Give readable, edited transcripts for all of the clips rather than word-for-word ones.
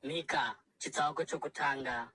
Mika, chitsauko chokutanga.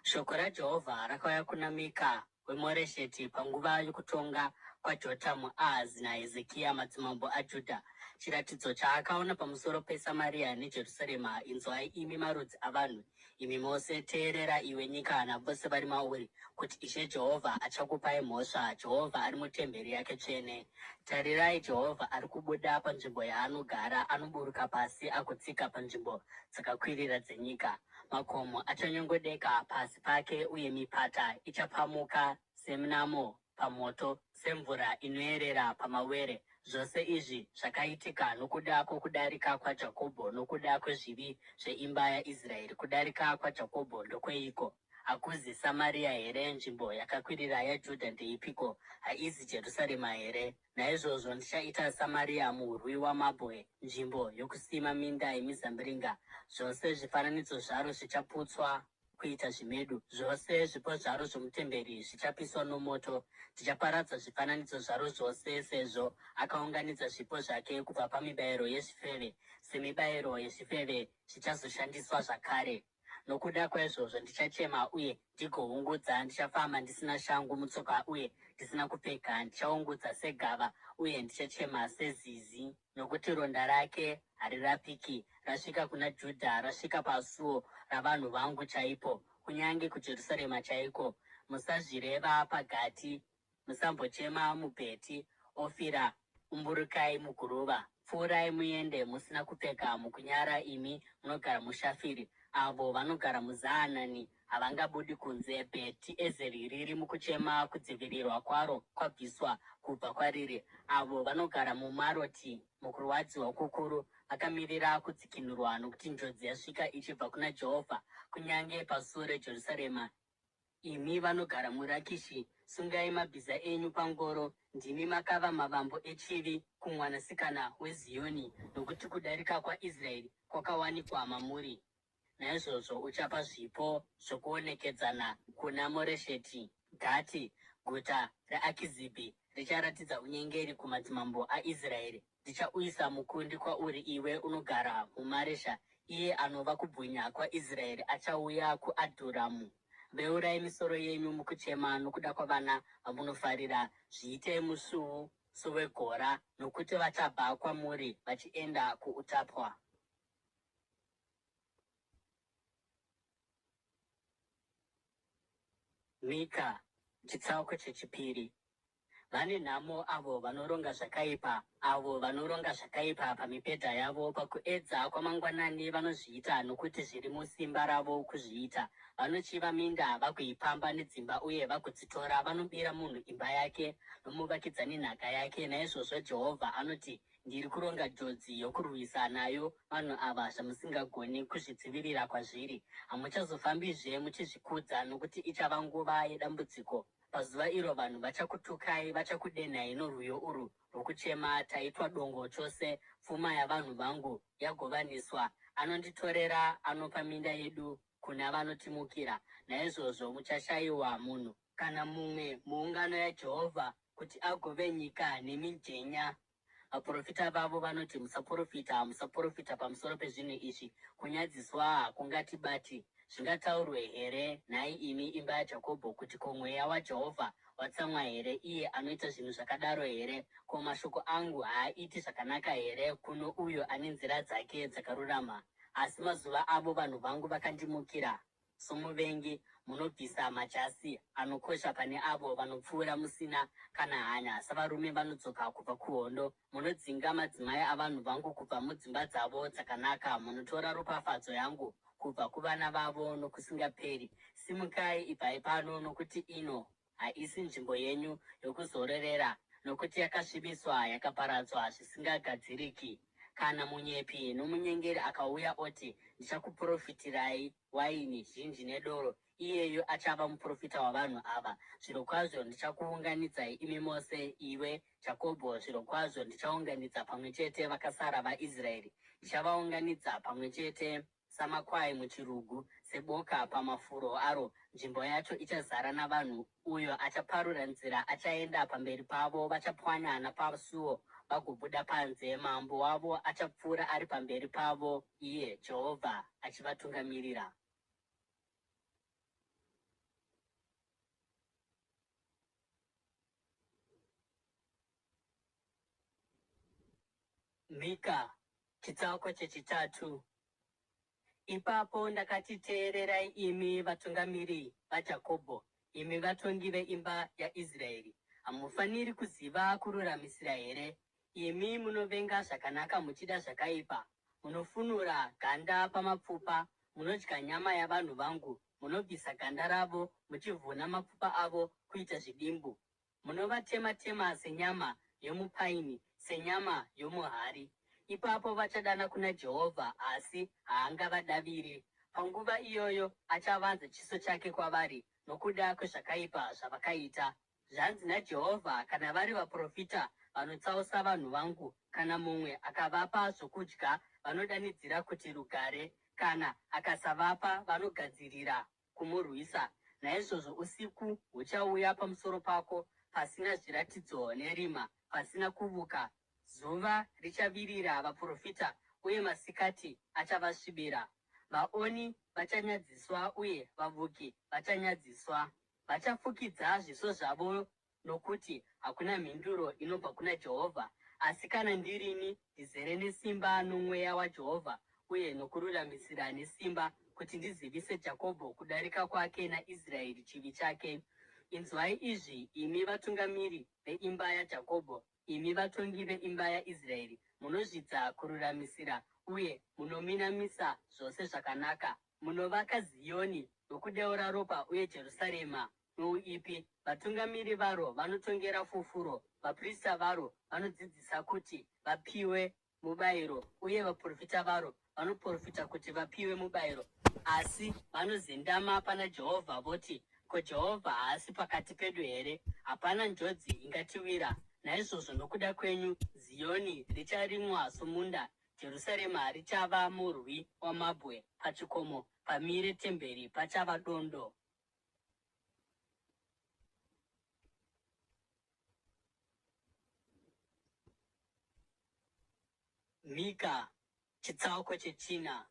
Shoko raJehovha rakauya kuna Mika weMoresheti panguva yokutonga kwaJotamu, Ahazi naHezekia madzimambo aJudha. Chiratidzo chaakaona pamusoro peSamaria neJerusarema. Inzwai imi marudzi avanhu, imi mose teerera iwe nyika navose vari mauri, kuti Ishe Jehovha achakupai mhosva. Jehovha ari mutemberi yake tsvene. Tarirai, Jehovha ari kubuda panzvimbo yaanogara, anoburuka pasi agotsika panzvimbo dzakakwirira dzenyika. Makomo achanyongodeka pasi pake, uye mipata ichapamuka seminamo pamoto, semvura inoerera pamawere. Zvose izvi zvakaitika nokuda kwokudarika kwaJakobho, nokuda kwezvivi zveimba yaIsraeri. Kudarika kwaJakobho ndokweiko? Hakuzi Samaria here? Nzvimbo yakakwirira yaJudha ndeipiko? Haizi Jerusarema here? Naizvozvo ndichaita Samaria murwi wamabwe, nzvimbo yokusima minda yemizambiringa. Zvose zvifananidzo zvaro zvichaputswa kuita zvimedu. Zvose zvipo zvaro zvomutemberi zvichapiswa nomoto. Ndichaparadza zvifananidzo zvaro zvose, sezvo akaunganidza zvipo zvake kubva pamibayiro yezvifeve. Semibayiro yezvifeve zvichazoshandiswa zvakare. Nokuda kwaizvozvo ndichachema uye ndigoungudza. Ndichafamba ndisina shangu mutsoka uye ndisina kupfeka. Ndichaungudza segava uye ndichachema sezizi, nokuti ronda rake harirapiki. Rasvika kuna Judha, rasvika pasuo ravanhu vangu chaipo, kunyange kuJerusarema chaiko. Musazvireva paGati, musambochema muBheti Ofira. Umburukai muguruva, pfuurai muende musina kupfeka mukunyara, imi munogara muShafiri. Avo vanogara muZaanani havangabudi kunze. Bheti Ezeri riri mukuchema, kudzivirirwa kwaro kwabviswa kubva kwariri. Avo vanogara muMaroti mukurwadziwa kukuru vakamirira kudzikinurwa, nokuti njodzi yasvika ichibva kuna Jehovha. Kunyange pasuo reJerusarema, imi vanogara muRakishi, sungai mabhiza enyu pangoro. Ndimi makava mavambo echivi kumwanasikana weZioni, nokuti kudarika kwaIsraeri kwakawanikwa mamuri. Naizvozvo uchapa zvipo zvokuonekedzana kuna Moresheti. Gati, guta reAkizibhi, richaratidza unyengeri kumadzimambo aIsraeri. Ndichauyisa mukundi kwauri, iwe unogara muMaresha. Iye anova kubwinya kwaIsraeri achauya kuAdhuramu. Veurai misoro yenyu mukuchema nokuda kwavana vamunofarira. Zviitei musvuu sowegora, nokuti vachabva kwamuri vachienda kuutapwa. Mika, chitsauko chechipiri. Vane nhamo avo vanoronga zvakaipa, avo vanoronga zvakaipa pamibhedha yavo. Pakuedza kwamangwanani vanozviita, nokuti zviri musimba ravo kuzviita. Vanochiva minda vagoipamba nedzimba uye vagodzitora. Vanobira munhu imba yake nomuvakidzani nhaka yake. Naizvozvo Jehovha anoti, ndiri kuronga njodzi yokurwisa nayo vanhu ava zvamusingagoni kuzvidzivirira kwazviri. Hamuchazofambizve muchizvikudza, nokuti ichava nguva yedambudziko. Pazuva iro vanhu vachakutukai, vachakudenhai norwiyo urwu rwokuchema, taitwa dongo chose, pfuma yavanhu vangu yagovaniswa. Anonditorera, anopa minda yedu kuna vanotimukira. Naizvozvo muchashayiwa munhu kana mumwe muungano yaJehovha, kuti agove nyika nemijenya. Vaprofita vavo vanoti, musaprofita, musaprofita pamusoro pezvinhu izvi. Kunyadziswa hakungatibati. Zvingataurwe here, nhai imi imba yaJakobho, kuti ko mweya waJehovha watsamwa here? Iye anoita zvinhu zvakadaro here? Ko mashoko angu haaiti zvakanaka here kuno uyo ane nzira dzake dzakarurama? Asi mazuva avo vanhu vangu vakandimukira somuvengi. Munobvisa majasi anokosha pane avo vanopfuura musina kana hanya, savarume vanodzoka kubva kuhondo. Munodzinga madzimai avanhu vangu kubva mudzimba dzavo dzakanaka. Munotora ropafadzo yangu kubva kuvana vavo nokusingaperi. Simukai, ibvai pano, nokuti ino haisi nzvimbo yenyu yokuzororera, nokuti yakasvibiswa, yakaparadzwa zvisingagadziriki. Kana munyepi nomunyengeri akauya oti, ndichakuprofitirai waini zhinji nedoro, iyeyo achava muprofita wavanhu ava. Zvirokwazvo ndichakuunganidzai imi mose, iwe Jakobho. Zvirokwazvo ndichaunganidza pamwe chete vakasara vaIsraeri. Ndichavaunganidza pamwe chete samakwai muchirugu, seboka pamafuro aro. Nzvimbo yacho ichazara navanhu. Uyo achaparura nzira achaenda pamberi pavo. Vachapwanya napasuo vagobuda panze, mambo wavo achapfuura ari pamberi pavo, iye Jehovha achivatungamirira. Mika, chitsauko chechitatu. Ipapo ndakati, teererai imi vatungamiri vaJakobho, imi vatongi veimba yaIsraeri. Hamufaniri kuziva kururamisira here? Imi munovenga zvakanaka muchida zvakaipa, munofunura ganda pamapfupa, munodya nyama yavanhu vangu, munobvisa ganda ravo, muchivhuna mapfupa avo kuita zvidimbu. Munovatema-tema senyama yomupaini, senyama yomuhari. Ipapo vachadana kuna Jehovha, asi haangavadaviri. Panguva iyoyo achavanza chiso chake kwavari nokuda kwezvakaipa zvavakaita. Zvanzi naJehovha, kana vari vaprofita vanotsausa vanhu vangu, kana mumwe akavapa zvokudya, vanodanidzira kuti rugare, kana akasavapa, vanogadzirira kumurwisa. Naizvozvo usiku huchauya pamusoro pako, pasina zviratidzo nerima, pasina kuvuka. Zuva richavirira vaprofita, uye masikati achavasvibira. Vaoni vachanyadziswa, uye vavuki vachanyadziswa. Vachafukidza zviso zvavo, nokuti hakuna mhinduro inobva kuna Jehovha. Asi kana ndirini, ndizere nesimba nomweya waJehovha, uye nokururamisira nesimba, kuti ndizivise Jakobho kudarika kwake naIsraeri chivi chake. Inzwai izvi, imi vatungamiri veimba yaJakobho, imi vatongi veimba yaIsraeri, munozvidza kururamisira uye munominamisa zvose zvakanaka. Munovaka Zioni nokudeura ropa, uye Jerusarema nouipi. Vatungamiri varo vanotongera fufuro, vaprista varo vanodzidzisa kuti vapiwe mubayiro, uye vaprofita varo vanoprofita kuti vapiwe mubayiro. Asi vanozendama pana Jehovha voti, ko, Jehovha haasi pakati pedu here? Hapana njodzi ingatiwira. Naizvozvo nokuda kwenyu, Zioni richarimwa somunda, Jerusarema richava murwi wamabwe, pachikomo pamire temberi pachava dondo. Mika, chitsauko chechina.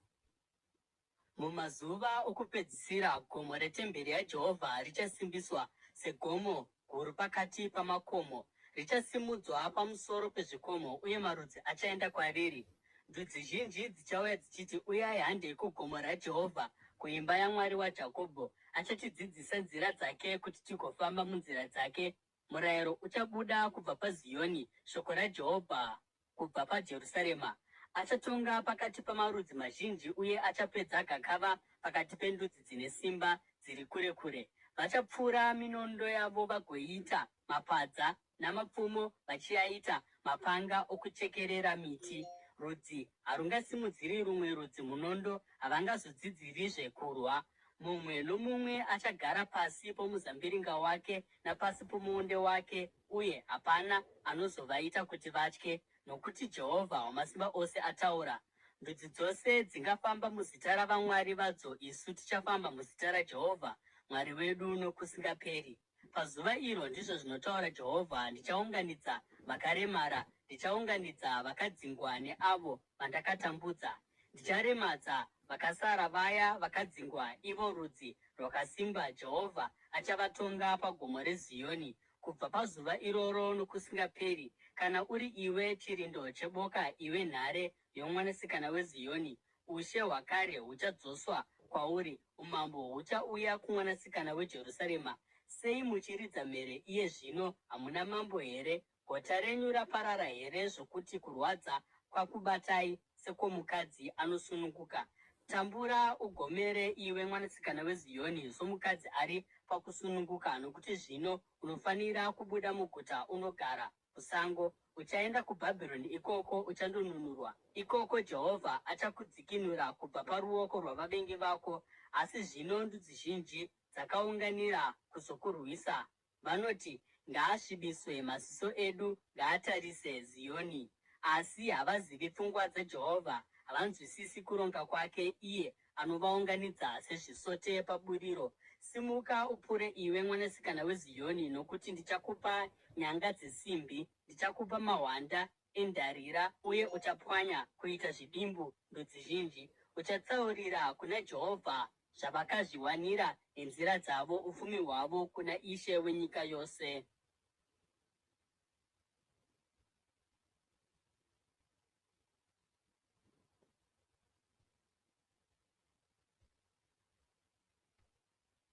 Mumazuva okupedzisira, gomo retemberi yaJehovha richasimbiswa segomo guru pakati pamakomo. Richasimudzwa pamusoro pezvikomo, uye marudzi achaenda kwariri. Ndudzi zhinji dzichauya dzichiti, uyai handei kugomo raJehovha, kuimba yaMwari waJakobho. Achatidzidzisa nzira dzake kuti tigofamba munzira dzake. Murayiro uchabuda kubva paZioni, shoko raJehovha kubva paJerusarema. Achatonga pakati pamarudzi mazhinji, uye achapedza gakava pakati pendudzi dzine simba dziri kure kure. Vachapfura minondo yavo vagoiita mapadza, namapfumo vachiaita mapanga okuchekerera miti. Rudzi harungasimudziri rumwe rudzi munondo, havangazodzidzirizve kurwa. Mumwe nomumwe achagara pasi pomuzambiringa wake napasi pomuonde wake, uye hapana anozovaita kuti vatye, nokuti Jehovha Wamasimba Ose ataura. Ndudzi dzose dzingafamba muzita ravamwari vadzo, isu tichafamba muzita raJehovha Mwari wedu nokusingaperi. Pazuva iro, ndizvo zvinotaura Jehovha, ndichaunganidza vakaremara, ndichaunganidza vakadzingwa neavo vandakatambudza. Ndicharemadza vakasara, vaya vakadzingwa, ivo rudzi rwakasimba. Jehovha achavatonga pagomo reZioni kubva pazuva iroro nokusingaperi. Kana uri iwe chirindo cheboka, iwe nhare yomwanasikana weZioni, ushe hwakare huchadzoswa kwauri, umambo huchauya kumwanasikana weJerusarema. Sei muchiridza mhere iye zvino? Hamuna mambo here? Gota renyu raparara here, zvokuti kurwadza kwakubatai sekwomukadzi anosununguka? Tambura ugomere, iwe mwanasikana weZioni, somukadzi ari pakusununguka, nokuti zvino unofanira kubuda muguta unogara kusango. Uchaenda kuBhabhironi, ikoko uchandonunurwa. Ikoko Jehovha achakudzikinura kubva paruoko rwavavengi vako. Asi zvino ndudzi zhinji dzakaunganira kuzokurwisa. Vanoti, ngaasvibiswe maziso edu, ngaatarise Zioni. Asi havazivi pfungwa dzaJehovha, havanzwisisi kuronga kwake, iye anovaunganidza sezvisote paburiro. Simuka upure, iwe mwanasikana weZioni, nokuti ndichakupa nyanga dzesimbi, ndichakupa mahwanda endarira uye uchapwanya kuita zvidimbu ndudzi zhinji. Uchatsaurira kuna Jehovha zvavakazviwanira nenzira dzavo, ufumi hwavo kuna Ishe wenyika yose.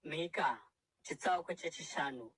Mika, chitsauko chechishanu.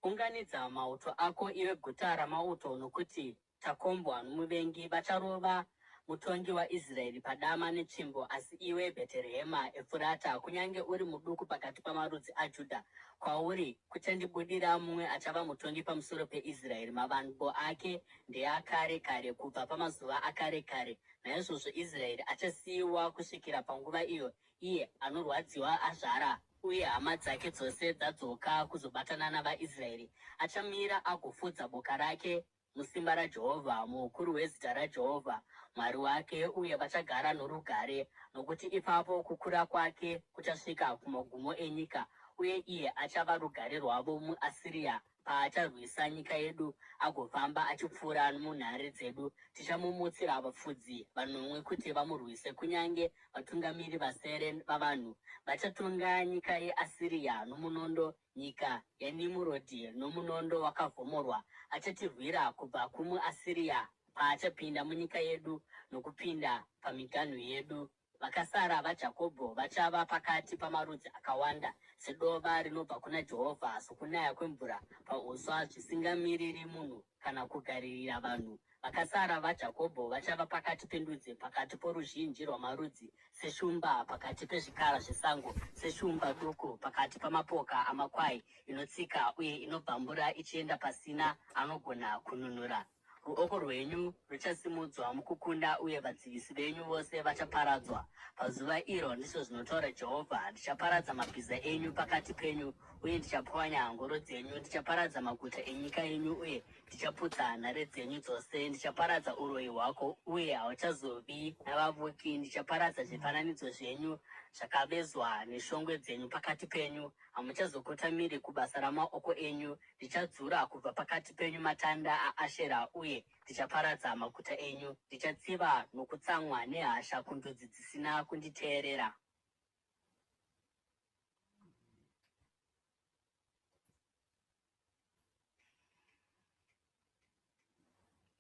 Unganidza mauto ako iwe guta ramauto, nokuti takombwa nomuvengi. Vacharova mutongi waIsraeri padama netsvimbo. Asi iwe Bheterehema Efurata, kunyange uri muduku pakati pamarudzi aJudha, kwauri kuchandibudira mumwe achava mutongi pamusoro peIsraeri. Mavambo ake ndeakare kare, kubva pamazuva akare kare. Naizvozvo Israeri achasiyiwa kusvikira panguva iyo. Iye anorwadziwa azvara, uye hama dzake dzose dzadzoka kuzobatana navaIsraeri. Achamira agofudza boka rake musimba raJehovha, muukuru hwezita raJehovha Mwari wake, uye vachagara norugare, nokuti ipapo kukura kwake kuchasvika kumagumo enyika. Uye iye achava rugare rwavo muAsiria paacharwisa nyika yedu agofamba achipfuura munhare dzedu. Tichamumutsira vafudzi vanomwe kuti vamurwise, kunyange vatungamiri vasere vavanhu. Vachatonga nyika yeAsiria nomunondo, nyika yaNimurodhi nomunondo wakavhomorwa. Achatirwira kubva kumuAsiria paachapinda munyika yedu nokupinda pamiganhu yedu. Vakasara vaJakobho vachava pakati pamarudzi akawanda, sedova rinobva kuna Jehovha, sokunaya kwemvura pauswa, zvisingamiriri munhu kana kugaririra vanhu. Vakasara vaJakobho vachava pakati pendudzi, pakati poruzhinji rwamarudzi, seshumba pakati pezvikara zvesango, seshumba duku pakati pamapoka amakwai, inotsika uye inobvambura ichienda pasina anogona kununura. Ruoko rwenyu ruchasimudzwa mukukunda, uye vadzivisi venyu vose vachaparadzwa. Pazuva iro, ndizvo zvinotaura Jehovha, ndichaparadza mabhiza enyu pakati penyu, uye ndichapwanya ngoro dzenyu. Ndichaparadza maguta enyika yenyu, uye ndichaputsa nhare dzenyu dzose. Ndichaparadza uroyi hwako, uye hauchazovi navavuki. Ndichaparadza zvifananidzo zvenyu zvakavezwa neshongwe dzenyu pakati penyu. Hamuchazokotamiri kubasa ramaoko enyu. Ndichadzura kubva pakati penyu matanda aAshera, uye ndichaparadza maguta enyu. Ndichatsiva nokutsamwa nehasha kundudzi dzisina kunditeerera.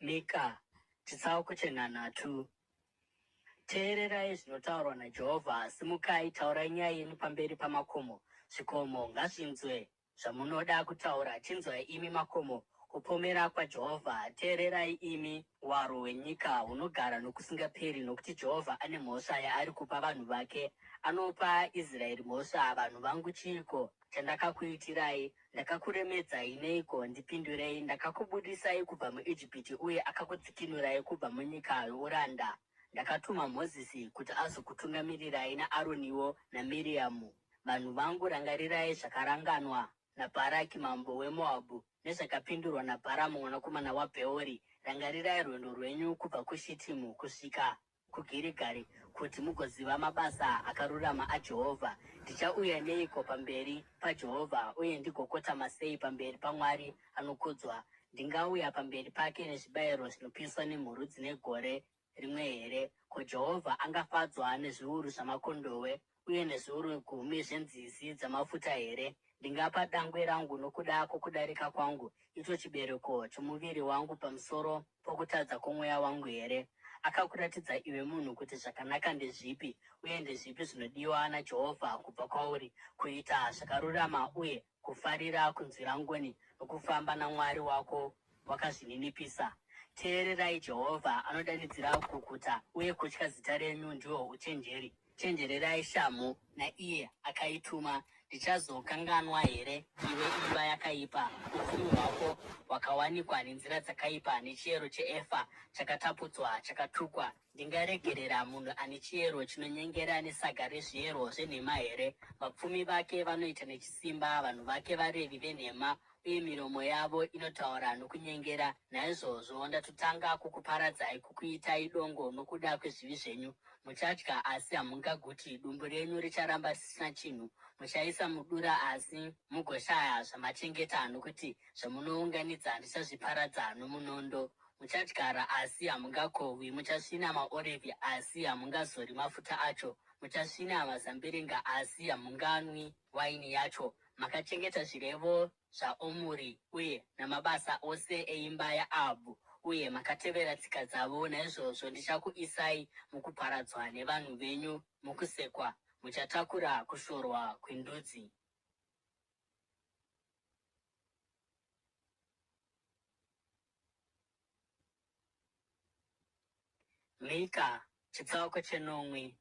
Mika, chitsauko chenhanhatu. Teererai zvinotaurwa naJehovha. Simukai, taurai nyaya yenyu pamberi pamakomo. Zvikomo ngazvinzwe zvamunoda kutaura. Chinzwai imi makomo kupomera kwaJehovha. Teererai imi waro hwenyika hunogara nokusingaperi, nokuti Jehovha ane mhosva yaari kupa vanhu vake. Anopa Israeri mhosva. Vanhu vangu, chiiko chandakakuitirai? Ndakakuremedzai neiko? Ndipindurei. Ndakakubudisai kubva muIjipiti, uye akakudzikinurai kubva munyika youranda. Ndakatuma Mozisi kuti azokutungamirirai, naAroniwo naMiriamu. Vanhu vangu, rangarirai zvakaranganwa naBharaki mambo weMoabhu, nezvakapindurwa naBharamu mwanakomana waBheori. Rangarirai rwendo rwenyu kubva kuShitimu kusvika kuGirigari, kuti mugoziva mabasa akarurama aJehovha. Ndichauya neiko pamberi paJehovha, uye ndigokotama sei pamberi paMwari anokudzwa? Ndingauya pamberi pake nezvibayiro zvinopiswa nemhuru dzine gore rimwe here? Ko, Jehovha angafadzwa nezviuru zvamakondowe, uye nezviuru 10 zvenzizi dzamafuta here? Ndingapa dangwe rangu nokuda kwokudarika kwangu, icho chibereko chomuviri wangu, pamusoro pokutadza kwomweya wangu here? Akakuratidza iwe munhu kuti zvakanaka ndezvipi, uye ndezvipi zvinodiwa naJehovha kubva kwauri: kuita zvakarurama, uye kufarira kunzwira ngoni, nokufamba naMwari wako wakazvininipisa. Teererai, Jehovha anodanidzira kukuta, uye kutya zita renyu ndihwo uchenjeri. Chenjererai shamhu naiye akaituma. Ndichazokanganwa here, iwe imba yakaipa, upfumi hwako hwakawanikwa nenzira dzakaipa, nechiyero cheefa chakatapudzwa chakatukwa? Ndingaregerera munhu ane chiyero chinonyengera nesaga rezviyero zvenhema here? Vapfumi vake vanoita nechisimba, vanhu vake varevi venhema, uye miromo yavo inotaura nokunyengera. Naizvozvo ndatotanga kukuparadzai, kukuitai dongo nokuda kwezvivi zvenyu. Muchadya asi hamungaguti, dumbu renyu richaramba risina chinhu. Muchaisa mudura asi mugoshaya zvamachengeta, nokuti zvamunounganidza ndichazviparadza nomunondo. muchadyara asi hamungakohwi, muchasvina maorivhi asi hamungazori mafuta acho, muchasvina mazambiringa asi hamunganwi waini yacho. Makachengeta zvirevo zvaOmuri uye namabasa ose eimba yaAhabhu, uye makatevera tsika dzavo. Naizvozvo ndichakuisai mukuparadzwa nevanhu venyu, mukusekwa, muchatakura kushorwa kwendudzi. Mika, chitsauko chenomwe.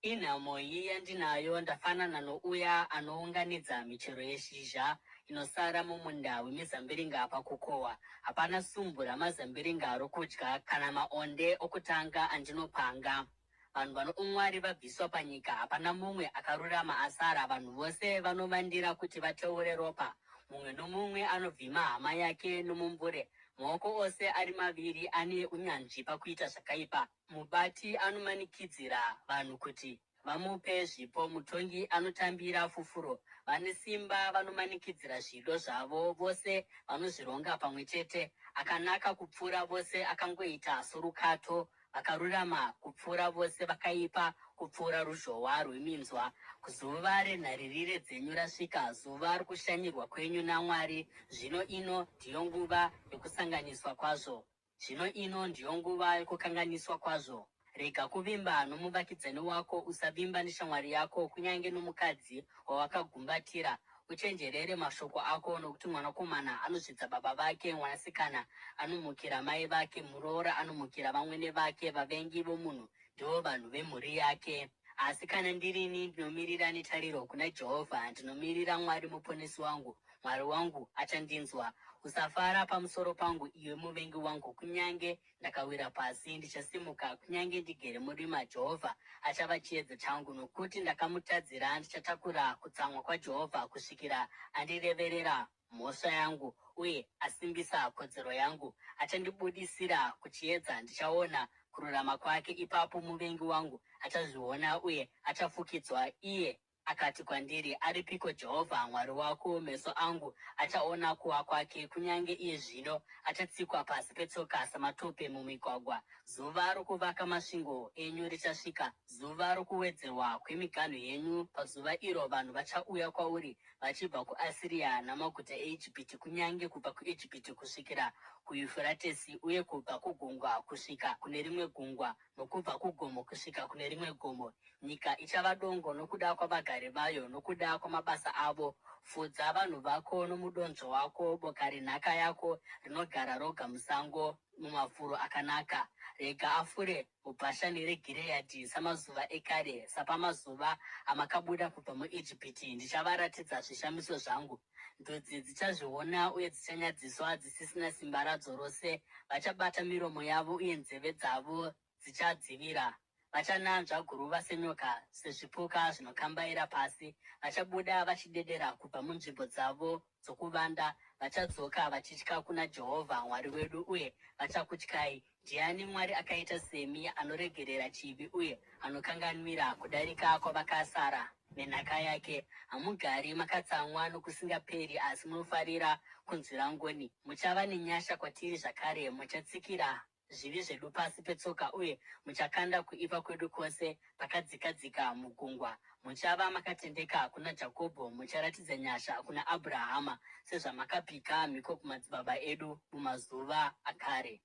Inhamo iyi yandinayo ndafanana nouya anounganidza michero yeshizha inosara mumunda wemizambiringa pakukohwa. Hapana sumbu ramazambiringa rokudya kana maonde okutanga andinopanga. Vanhu vano umwari vabviswa panyika, hapana mumwe akarurama asara. Vanhu vose vanovandira kuti vateure ropa. Mumwe nomumwe anovhima hama yake nomumbure. Maoko ose ari maviri ane unyanzvi pakuita zvakaipa. Mubati anomanikidzira vanhu kuti vamupe zvipo. Mutongi anotambira fufuro. Vane simba vanomanikidzira zvido zvavo. Vose vanozvironga pamwe chete. Akanaka kupfuura vose akangoita sorukato. Vakarurama kupfuura vose vakaipa, kupfuura ruzhowa rweminzwa. Zuva renharirire dzenyu rasvika, zuva rokushanyirwa kwenyu naMwari. Zvino ino ndiyo nguva yokusanganiswa kwazvo. Zvino ino ndiyo nguva yokukanganiswa kwazvo. Rega kuvimba nomuvakidzani wako, usavimba neshamwari yako, kunyange nomukadzi wawakagumbatira. Uchenjerere mashoko ako, nokuti mwanakomana anozvidza baba vake, mwanasikana anomukira mai vake, muroora anomukira vamwene vake. Vavengi vomunhu ndivo vanhu vemhuri yake. Asi kana ndirini, ndinomirira netariro kuna Jehovha, ndinomirira Mwari muponesi wangu. Mwari wangu achandinzwa. Usafara pamusoro pangu, iwe muvengi wangu. Kunyange ndakawira pasi, ndichasimuka. Kunyange ndigere murima, Jehovha achava chiedza changu. Nokuti ndakamutadzira, ndichatakura kutsamwa kwaJehovha kusvikira andireverera mhosva yangu uye asimbisa kodzero yangu. Achandibudisira kuchiedza, ndichaona kururama kwake. Ipapo muvengi wangu achazviona uye achafukidzwa. Iye akati kwandiri, aripiko Jehovha Mwari wako? Meso angu achaona kuwa kwake. Kunyange iye zvino achatsikwa pasi petsoka samatope mumigwagwa. Zuva rokuvaka masvingo enyu richasvika, zuva rokuwedzerwa kwemiganhu yenyu. Pazuva iro vanhu vachauya kwauri vachibva kuAsiria namaguta eIjipiti, kunyange kubva kuIjipiti kusvikira kuYufuratesi, uye kubva kugungwa kusvika kune rimwe gungwa, nokubva kugomo kusvika kune rimwe gomo. Nyika ichava dongo nokuda kwavagari vayo, nokuda kwamabasa avo. Fudza vanhu vako nomudonzvo wako, boka renhaka yako rinogara roga musango mumafuro akanaka. Rega afure muBhashani reGireadhi samazuva ekare, sapamazuva amakabuda kubva muIjipiti. Ndichavaratidza zvishamiso zvangu. Ndudzi dzichazviona uye dzichanyadziswa, dzisisina simba radzo rose. Vachabata miromo yavo uye nzeve dzavo dzichadzivira. Vachananzva guruva senyoka, sezvipuka zvinokambaira pasi. Vachabuda vachidedera kubva munzvimbo dzavo dzokuvanda. Vachadzoka vachitya kuna Jehovha Mwari wedu, uye vachakutyai. Ndiani Mwari akaita semi, anoregerera chivi uye anokanganwira kudarika kwavakasara nenhaka yake? Hamugari makatsamwa nokusingaperi, asi munofarira kunzwira ngoni. Muchava nenyasha kwatiri zvakare. Muchatsikira zvivi zvedu pasi petsoka, uye muchakanda kuipa kwedu kwose pakadzikadzika mugungwa. Muchava makatendeka kuna Jakobho, mucharatidza nyasha kuna Abhurahama, sezvamakapika mhiko kumadzibaba edu mumazuva akare.